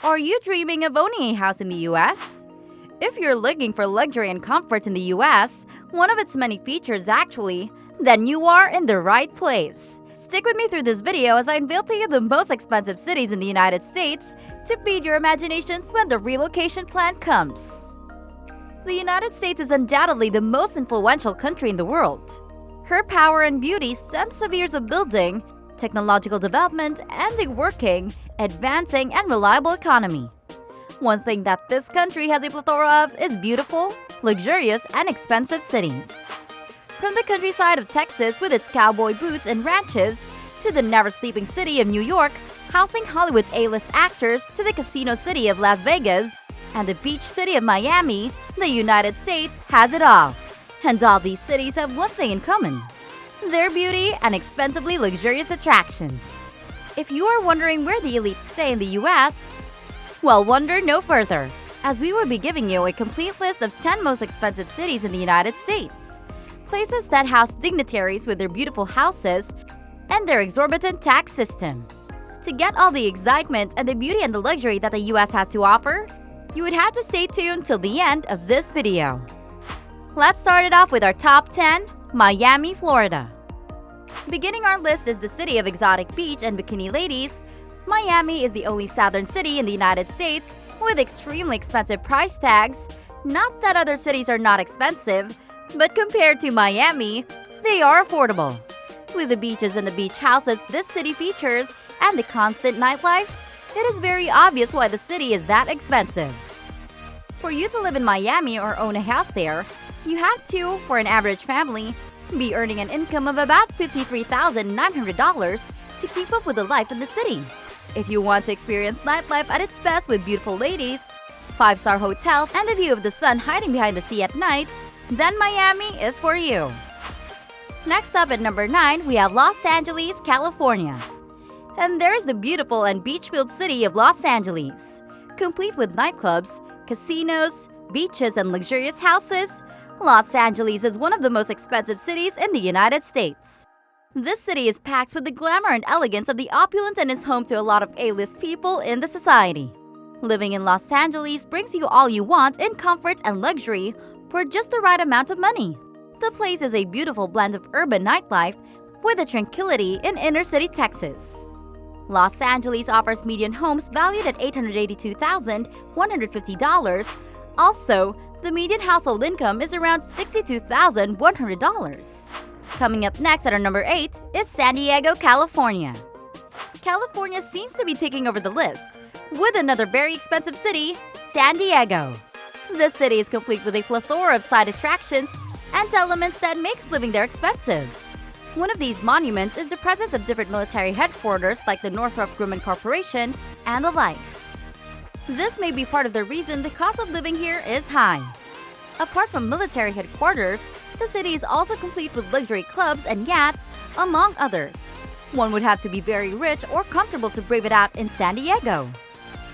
Are you dreaming of owning a house in the US? If you're looking for luxury and comfort in the US, one of its many features actually, then you are in the right place. Stick with me through this video as I unveil to you the most expensive cities in the United States to feed your imaginations when the relocation plan comes. The United States is undoubtedly the most influential country in the world. Her power and beauty stems from years of building, technological development, and a working, advancing, and reliable economy. One thing that this country has a plethora of is beautiful, luxurious, and expensive cities. From the countryside of Texas with its cowboy boots and ranches, to the never-sleeping city of New York, housing Hollywood's A-list actors, to the casino city of Las Vegas, and the beach city of Miami, the United States has it all. And all these cities have one thing in common: their beauty and expensively luxurious attractions. If you are wondering where the elite stay in the US, well, wonder no further, as we will be giving you a complete list of 10 most expensive cities in the United States. Places that house dignitaries with their beautiful houses and their exorbitant tax system. To get all the excitement and the beauty and the luxury that the US has to offer, you would have to stay tuned till the end of this video. Let's start it off with our top 10, Miami, Florida. Beginning our list is the city of exotic beach and bikini ladies. Miami is the only southern city in the United States with extremely expensive price tags. Not that other cities are not expensive, but compared to Miami, they are affordable. With the beaches and the beach houses this city features and the constant nightlife, it is very obvious why the city is that expensive. For you to live in Miami or own a house there, you have to, for an average family, be earning an income of about $53,900 to keep up with the life in the city. If you want to experience nightlife at its best with beautiful ladies, 5-star hotels, and the view of the sun hiding behind the sea at night, then Miami is for you. Next up at number 9, we have Los Angeles, California. And there's the beautiful and beach-filled city of Los Angeles. Complete with nightclubs, casinos, beaches, and luxurious houses, Los Angeles is one of the most expensive cities in the United States. This city is packed with the glamour and elegance of the opulent and is home to a lot of A-list people in the society. Living in Los Angeles brings you all you want in comfort and luxury for just the right amount of money. The place is a beautiful blend of urban nightlife with the tranquility in inner-city Texas. Los Angeles offers median homes valued at $882,150. Also, the median household income is around $62,100. Coming up next at our number 8 is San Diego, California. California seems to be taking over the list, with another very expensive city, San Diego. This city is complete with a plethora of side attractions and elements that makes living there expensive. One of these monuments is the presence of different military headquarters like the Northrop Grumman Corporation and the likes. This may be part of the reason the cost of living here is high. Apart from military headquarters, the city is also complete with luxury clubs and yachts, among others. One would have to be very rich or comfortable to brave it out in San Diego.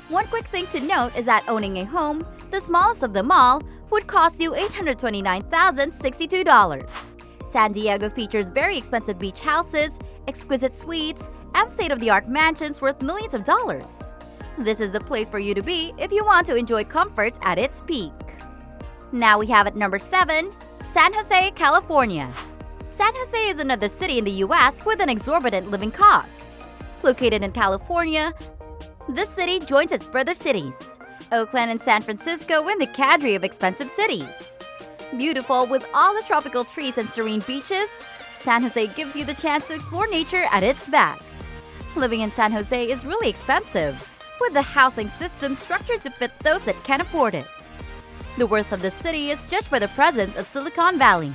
One quick thing to note is that owning a home, the smallest of them all, would cost you $829,062. San Diego features very expensive beach houses, exquisite suites, and state-of-the-art mansions worth millions of dollars. This is the place for you to be if you want to enjoy comfort at its peak. Now we have at number 7, San Jose, California. San Jose is another city in the US with an exorbitant living cost. Located in California, this city joins its brother cities, Oakland and San Francisco, in the cadre of expensive cities. Beautiful with all the tropical trees and serene beaches, San Jose gives you the chance to explore nature at its best. Living in San Jose is really expensive, with the housing system structured to fit those that can afford it. The worth of the city is judged by the presence of Silicon Valley.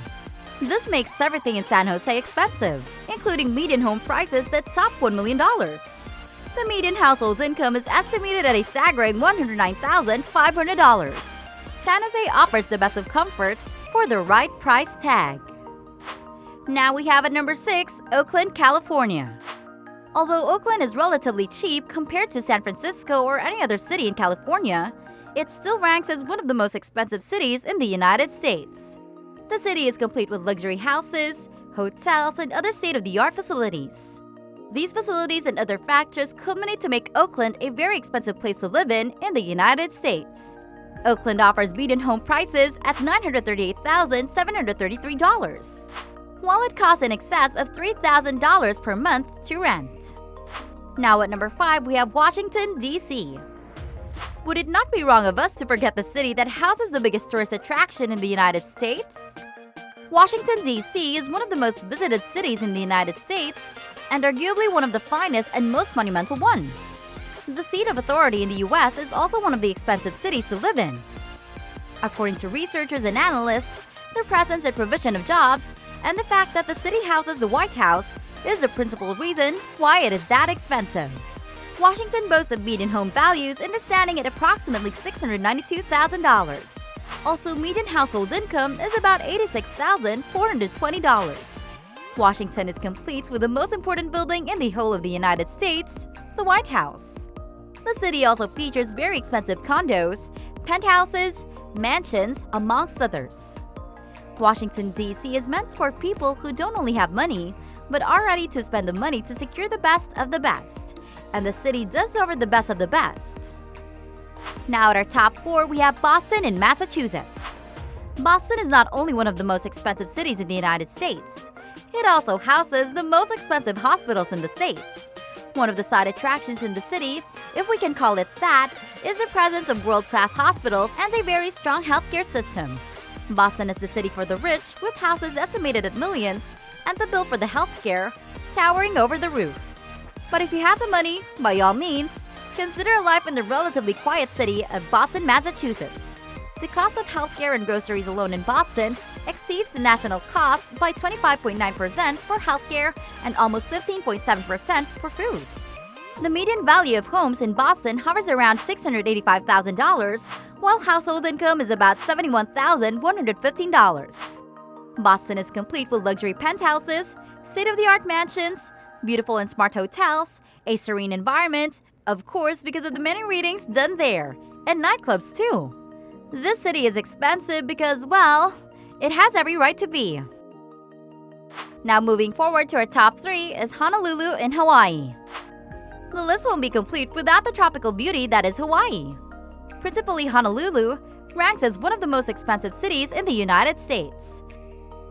This makes everything in San Jose expensive, including median home prices that top $1 million. The median household income is estimated at a staggering $109,500. San Jose offers the best of comfort for the right price tag. Now we have at number 6, Oakland, California. Although Oakland is relatively cheap compared to San Francisco or any other city in California, it still ranks as one of the most expensive cities in the United States. The city is complete with luxury houses, hotels, and other state-of-the-art facilities. These facilities and other factors culminate to make Oakland a very expensive place to live in the United States. Oakland offers median home prices at $938,733, while it costs in excess of $3,000 per month to rent. Now at number 5, we have Washington, D.C. Would it not be wrong of us to forget the city that houses the biggest tourist attraction in the United States? Washington, D.C. is one of the most visited cities in the United States and arguably one of the finest and most monumental one. The seat of authority in the U.S. is also one of the expensive cities to live in. According to researchers and analysts, the presence and provision of jobs and the fact that the city houses the White House is the principal reason why it is that expensive. Washington boasts of median home values and is standing at approximately $692,000. Also, median household income is about $86,420. Washington is complete with the most important building in the whole of the United States, the White House. The city also features very expensive condos, penthouses, mansions, amongst others. Washington, D.C. is meant for people who don't only have money, but are ready to spend the money to secure the best of the best. And the city does offer the best of the best. Now at our top 4, we have Boston in Massachusetts. Boston is not only one of the most expensive cities in the United States, it also houses the most expensive hospitals in the States. One of the side attractions in the city, if we can call it that, is the presence of world-class hospitals and a very strong healthcare system. Boston is the city for the rich, with houses estimated at millions, and the bill for the healthcare towering over the roof. But if you have the money, by all means, consider a life in the relatively quiet city of Boston, Massachusetts. The cost of healthcare and groceries alone in Boston exceeds the national cost by 25.9% for healthcare and almost 15.7% for food. The median value of homes in Boston hovers around $685,000, while household income is about $71,115. Boston is complete with luxury penthouses, state-of-the-art mansions, beautiful and smart hotels, a serene environment, of course because of the many readings done there, and nightclubs too. This city is expensive because, well, it has every right to be. Now moving forward to our top 3 is Honolulu in Hawaii. The list won't be complete without the tropical beauty that is Hawaii. Principally, Honolulu ranks as one of the most expensive cities in the United States.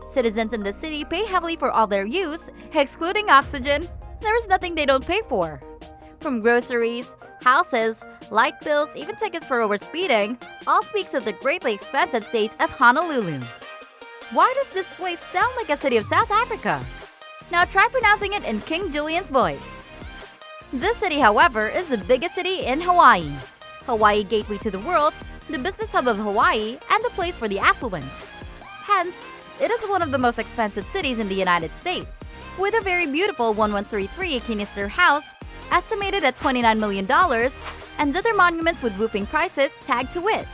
Citizens in the city pay heavily for all their use, excluding oxygen. There is nothing they don't pay for. From groceries, houses, light bills, even tickets for overspeeding, all speaks of the greatly expensive state of Honolulu. Why does this place sound like a city of South Africa? Now try pronouncing it in King Julian's voice. This city, however, is the biggest city in Hawaii. Hawaii gateway to the world, the business hub of Hawaii, and the place for the affluent. Hence, it is one of the most expensive cities in the United States, with a very beautiful 1133 Canister house estimated at $29 million and other monuments with whooping prices tagged to it.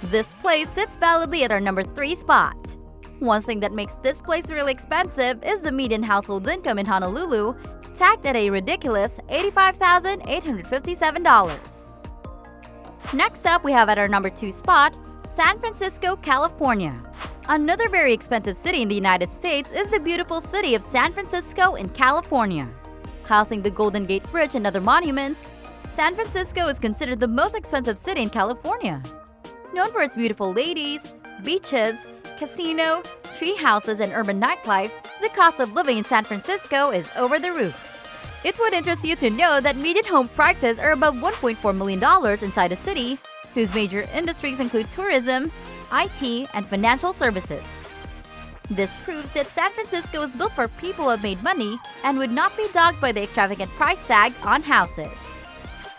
This place sits validly at our number 3 spot. One thing that makes this place really expensive is the median household income in Honolulu, tagged at a ridiculous $85,857. Next up, we have at our number 2 spot, San Francisco, California. Another very expensive city in the United States is the beautiful city of San Francisco in California. Housing the Golden Gate Bridge and other monuments, San Francisco is considered the most expensive city in California. Known for its beautiful ladies, beaches, casino, tree houses, and urban nightlife, the cost of living in San Francisco is over the roof. It would interest you to know that median home prices are above $1.4 million inside a city, whose major industries include tourism, IT, and financial services. This proves that San Francisco is built for people who have made money and would not be dogged by the extravagant price tag on houses.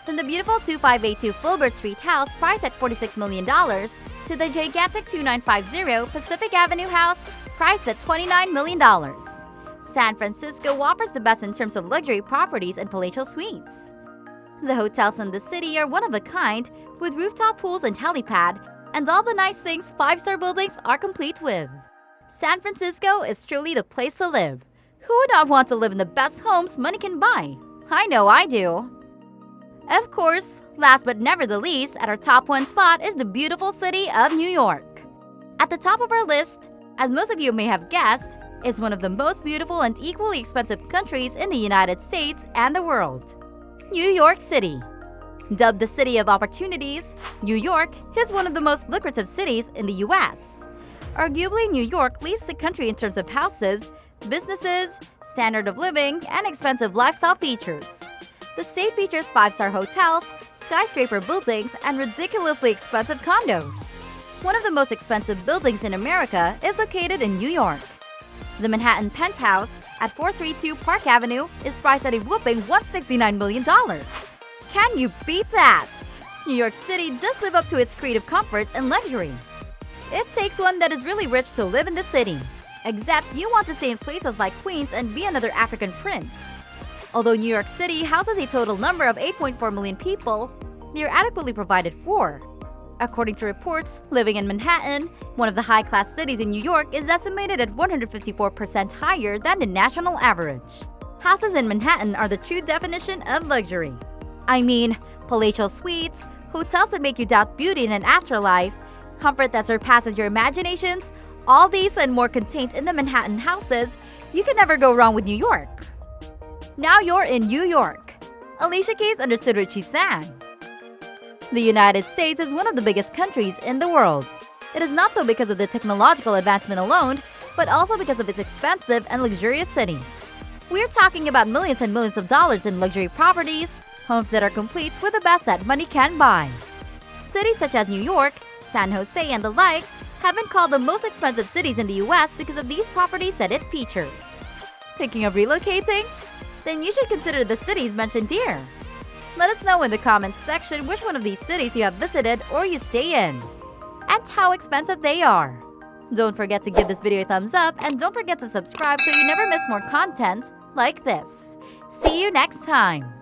From the beautiful 2582 Filbert Street house priced at $46 million to the gigantic 2950 Pacific Avenue house priced at $29 million. San Francisco offers the best in terms of luxury properties and palatial suites. The hotels in the city are one of a kind, with rooftop pools and helipad, and all the nice things 5-star buildings are complete with. San Francisco is truly the place to live. Who would not want to live in the best homes money can buy? I know I do. Of course, last but never the least, at our top 1 spot is the beautiful city of New York. At the top of our list, as most of you may have guessed, It's one of the most beautiful and equally expensive countries in the United States and the world. New York City. Dubbed the City of Opportunities, New York is one of the most lucrative cities in the U.S. Arguably, New York leads the country in terms of houses, businesses, standard of living, and expensive lifestyle features. The state features 5-star hotels, skyscraper buildings, and ridiculously expensive condos. One of the most expensive buildings in America is located in New York. The Manhattan Penthouse at 432 Park Avenue is priced at a whopping $169 million. Can you beat that? New York City does live up to its creative comfort and luxury. It takes one that is really rich to live in the city. Except you want to stay in places like Queens and be another African prince. Although New York City houses a total number of 8.4 million people, they are adequately provided for. According to reports, living in Manhattan, one of the high-class cities in New York, is estimated at 154% higher than the national average. Houses in Manhattan are the true definition of luxury. I mean, palatial suites, hotels that make you doubt beauty in an afterlife, comfort that surpasses your imaginations, all these and more contained in the Manhattan houses. You can never go wrong with New York. Now you're in New York. Alicia Keys understood what she sang. The United States is one of the biggest countries in the world. It is not so because of the technological advancement alone, but also because of its expensive and luxurious cities. We're talking about millions and millions of dollars in luxury properties, homes that are complete with the best that money can buy. Cities such as New York, San Jose, and the likes have been called the most expensive cities in the US because of these properties that it features. Thinking of relocating? Then you should consider the cities mentioned here. Let us know in the comments section which one of these cities you have visited or you stay in, and how expensive they are. Don't forget to give this video a thumbs up and don't forget to subscribe so you never miss more content like this. See you next time!